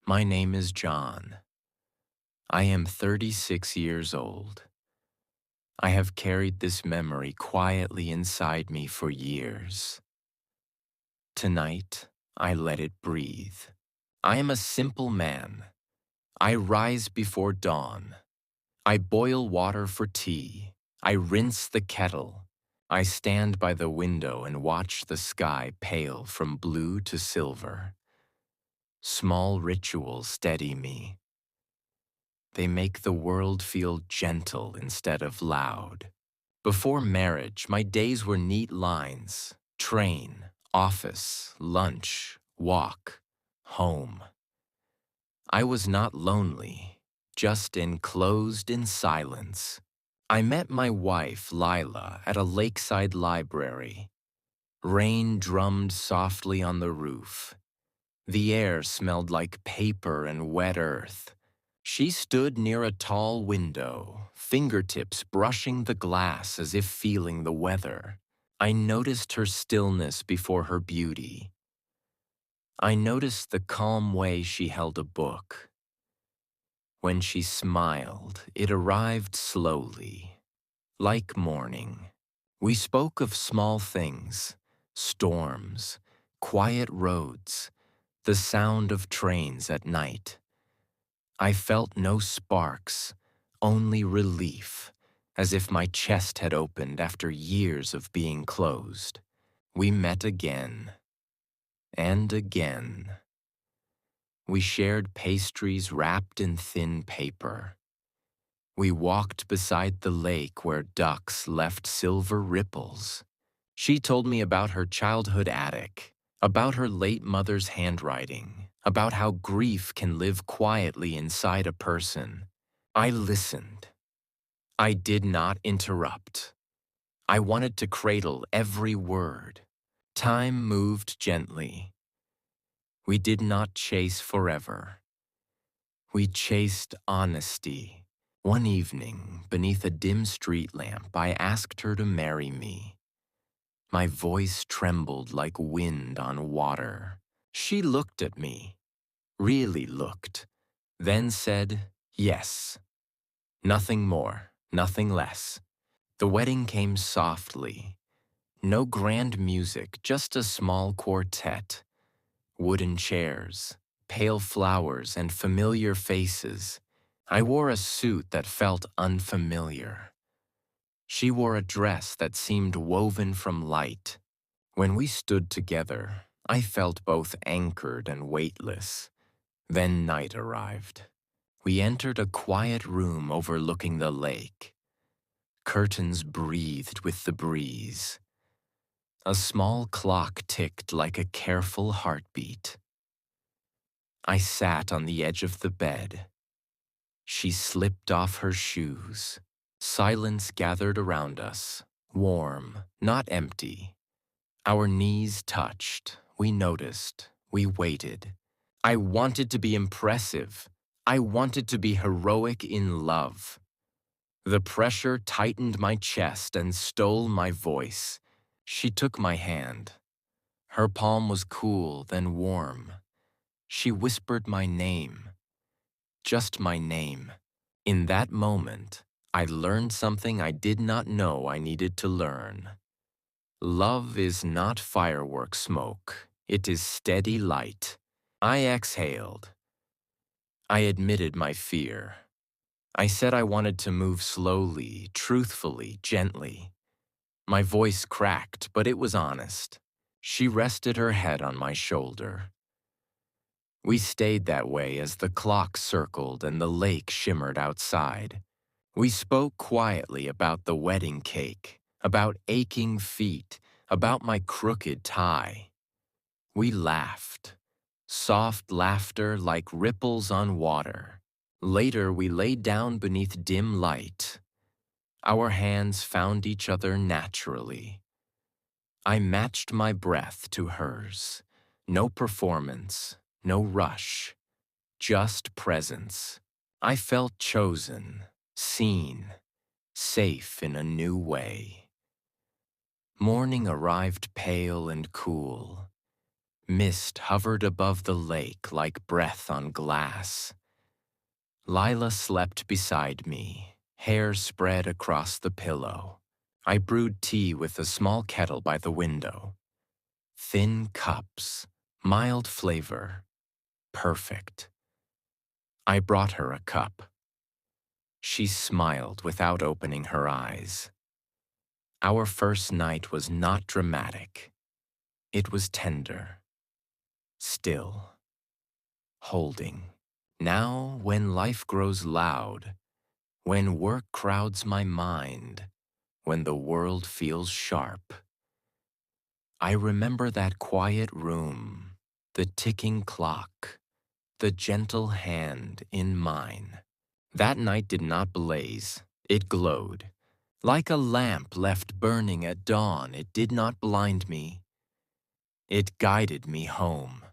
My name is John. I am 36 years old. I have carried this memory quietly inside me for years. Tonight, I let it breathe. I am a simple man. I rise before dawn. I boil water for tea. I rinse the kettle. I stand by the window and watch the sky pale from blue to silver. Small rituals steady me. They make the world feel gentle instead of loud. Before marriage, my days were neat lines: train, office, lunch, walk, home. I was not lonely, just enclosed in silence. I met my wife, Lila, at a lakeside library. Rain drummed softly on the roof. The air smelled like paper and wet earth. She stood near a tall window, fingertips brushing the glass as if feeling the weather. I noticed her stillness before her beauty. I noticed the calm way she held a book. When she smiled, it arrived slowly, like morning. We spoke of small things: storms, quiet roads, the sound of trains at night. I felt no sparks, only relief, as if my chest had opened after years of being closed. We met again, and again. We shared pastries wrapped in thin paper. We walked beside the lake where ducks left silver ripples. She told me about her childhood attic, about her late mother's handwriting, about how grief can live quietly inside a person. I listened. I did not interrupt. I wanted to cradle every word. Time moved gently. We did not chase forever. We chased honesty. One evening, beneath a dim street lamp, I asked her to marry me. My voice trembled like wind on water. She looked at me, really looked, then said, yes. Nothing more, nothing less. The wedding came softly. No grand music, just a small quartet. Wooden chairs, pale flowers, and familiar faces. I wore a suit that felt unfamiliar. She wore a dress that seemed woven from light. When we stood together, I felt both anchored and weightless. Then night arrived. We entered a quiet room overlooking the lake. Curtains breathed with the breeze. A small clock ticked like a careful heartbeat. I sat on the edge of the bed. She slipped off her shoes. Silence gathered around us, warm, not empty. Our knees touched. We noticed. We waited. I wanted to be impressive. I wanted to be heroic in love. The pressure tightened my chest and stole my voice. She took my hand. Her palm was cool, then warm. She whispered my name. Just my name. In that moment, I learned something I did not know I needed to learn. Love is not firework smoke. It is steady light. I exhaled. I admitted my fear. I said I wanted to move slowly, truthfully, gently. My voice cracked, but it was honest. She rested her head on my shoulder. We stayed that way as the clock circled and the lake shimmered outside. We spoke quietly about the wedding cake, about aching feet, about my crooked tie. We laughed, soft laughter like ripples on water. Later, we lay down beneath dim light. Our hands found each other naturally. I matched my breath to hers. No performance, no rush, just presence. I felt chosen, seen, safe in a new way. Morning arrived pale and cool. Mist hovered above the lake like breath on glass. Lila slept beside me, hair spread across the pillow. I brewed tea with a small kettle by the window. Thin cups, mild flavor, perfect. I brought her a cup. She smiled without opening her eyes. Our first night was not dramatic. It was tender, still, holding. Now, when life grows loud, when work crowds my mind, when the world feels sharp, I remember that quiet room, the ticking clock, the gentle hand in mine. That night did not blaze, it glowed. Like a lamp left burning at dawn, it did not blind me. It guided me home.